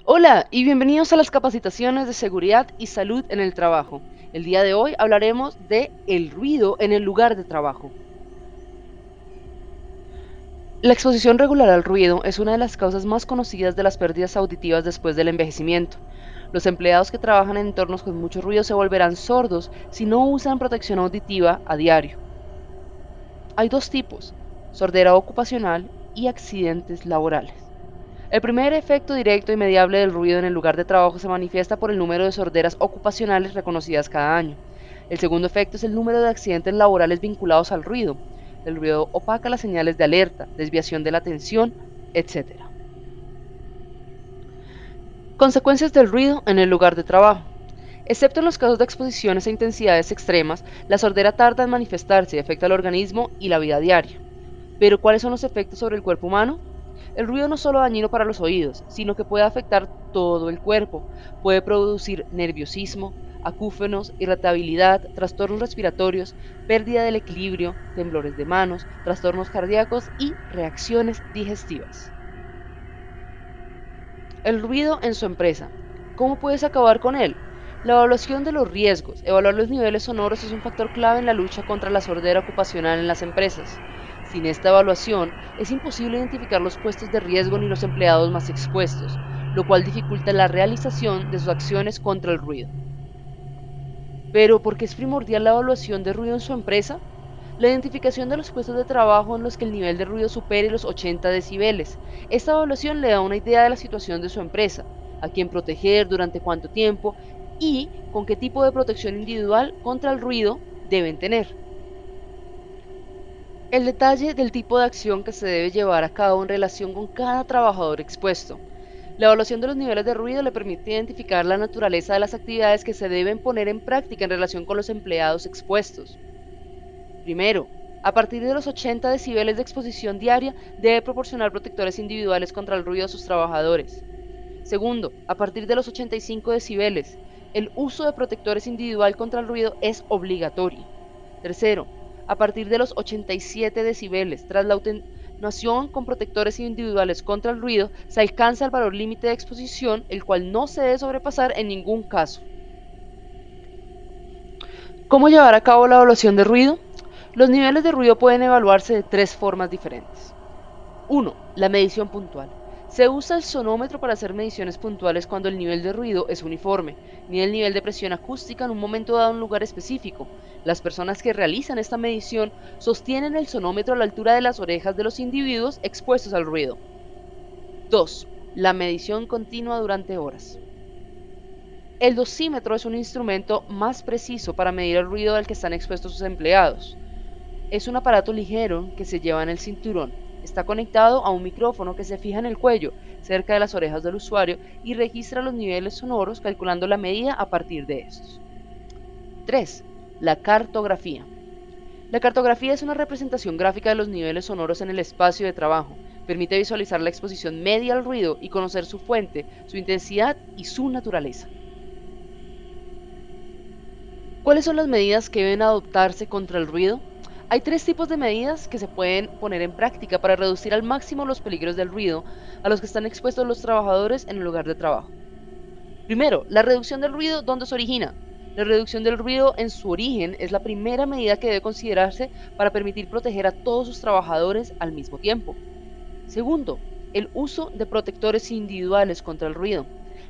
Hola y bienvenidos a las capacitaciones de seguridad y salud en el trabajo. El día de hoy hablaremos de el ruido en el lugar de trabajo. La exposición regular al ruido es una de las causas más conocidas de las pérdidas auditivas después del envejecimiento. Los empleados que trabajan en entornos con mucho ruido se volverán sordos si no usan protección auditiva a diario. Hay dos tipos: sordera ocupacional y accidentes laborales. El primer efecto directo y mediable del ruido en el lugar de trabajo se manifiesta por el número de sorderas ocupacionales reconocidas cada año. El segundo efecto es el número de accidentes laborales vinculados al ruido. El ruido opaca las señales de alerta, desviación de la atención, etc. Consecuencias del ruido en el lugar de trabajo. Excepto en los casos de exposiciones a intensidades extremas, la sordera tarda en manifestarse y afecta al organismo y la vida diaria. Pero ¿cuáles son los efectos sobre el cuerpo humano? El ruido no es solo dañino para los oídos, sino que puede afectar todo el cuerpo. Puede producir nerviosismo, acúfenos, irritabilidad, trastornos respiratorios, pérdida del equilibrio, temblores de manos, trastornos cardíacos y reacciones digestivas. El ruido en su empresa. ¿Cómo puedes acabar con él? La evaluación de los riesgos. Evaluar los niveles sonoros es un factor clave en la lucha contra la sordera ocupacional en las empresas. Sin esta evaluación, es imposible identificar los puestos de riesgo ni los empleados más expuestos, lo cual dificulta la realización de sus acciones contra el ruido. Pero, ¿por qué es primordial la evaluación de ruido en su empresa? La identificación de los puestos de trabajo en los que el nivel de ruido supere los 80 decibeles. Esta evaluación le da una idea de la situación de su empresa, a quién proteger, durante cuánto tiempo y con qué tipo de protección individual contra el ruido deben tener. El detalle del tipo de acción que se debe llevar a cabo en relación con cada trabajador expuesto. La evaluación de los niveles de ruido le permite identificar la naturaleza de las actividades que se deben poner en práctica en relación con los empleados expuestos. Primero, a partir de los 80 decibeles de exposición diaria, debe proporcionar protectores individuales contra el ruido a sus trabajadores. Segundo, a partir de los 85 decibeles, el uso de protectores individual contra el ruido es obligatorio. Tercero, a partir de los 87 decibeles, tras la atenuación con protectores individuales contra el ruido, se alcanza el valor límite de exposición, el cual no se debe sobrepasar en ningún caso. ¿Cómo llevar a cabo la evaluación de ruido? Los niveles de ruido pueden evaluarse de tres formas diferentes. 1. La medición puntual. Se usa el sonómetro para hacer mediciones puntuales cuando el nivel de ruido es uniforme, ni el nivel de presión acústica en un momento dado en un lugar específico. Las personas que realizan esta medición sostienen el sonómetro a la altura de las orejas de los individuos expuestos al ruido. 2. La medición continua durante horas. El dosímetro es un instrumento más preciso para medir el ruido al que están expuestos sus empleados. Es un aparato ligero que se lleva en el cinturón. Está conectado a un micrófono que se fija en el cuello, cerca de las orejas del usuario, y registra los niveles sonoros calculando la medida a partir de estos. 3. La cartografía. La cartografía es una representación gráfica de los niveles sonoros en el espacio de trabajo. Permite visualizar la exposición media al ruido y conocer su fuente, su intensidad y su naturaleza. ¿Cuáles son las medidas que deben adoptarse contra el ruido? Hay tres tipos de medidas que se pueden poner en práctica para reducir al máximo los peligros del ruido a los que están expuestos los trabajadores en el lugar de trabajo. Primero, la reducción del ruido donde se origina. La reducción del ruido en su origen es la primera medida que debe considerarse para permitir proteger a todos sus trabajadores al mismo tiempo. Segundo, el uso de protectores individuales contra el ruido.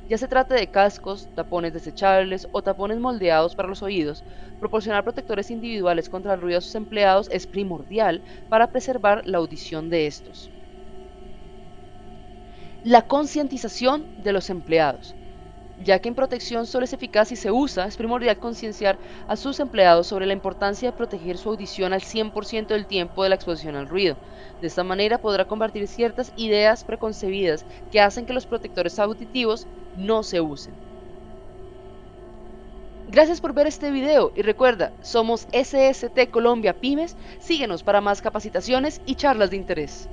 Ya se trate de cascos, tapones desechables o tapones moldeados para los oídos, proporcionar protectores individuales contra el ruido a sus empleados es primordial para preservar la audición de estos. La concientización de los empleados. Ya que en protección solo es eficaz si se usa, es primordial concienciar a sus empleados sobre la importancia de proteger su audición al 100% del tiempo de la exposición al ruido. De esta manera podrá combatir ciertas ideas preconcebidas que hacen que los protectores auditivos no se usen. Gracias por ver este video y recuerda, somos SST Colombia Pymes, síguenos para más capacitaciones y charlas de interés.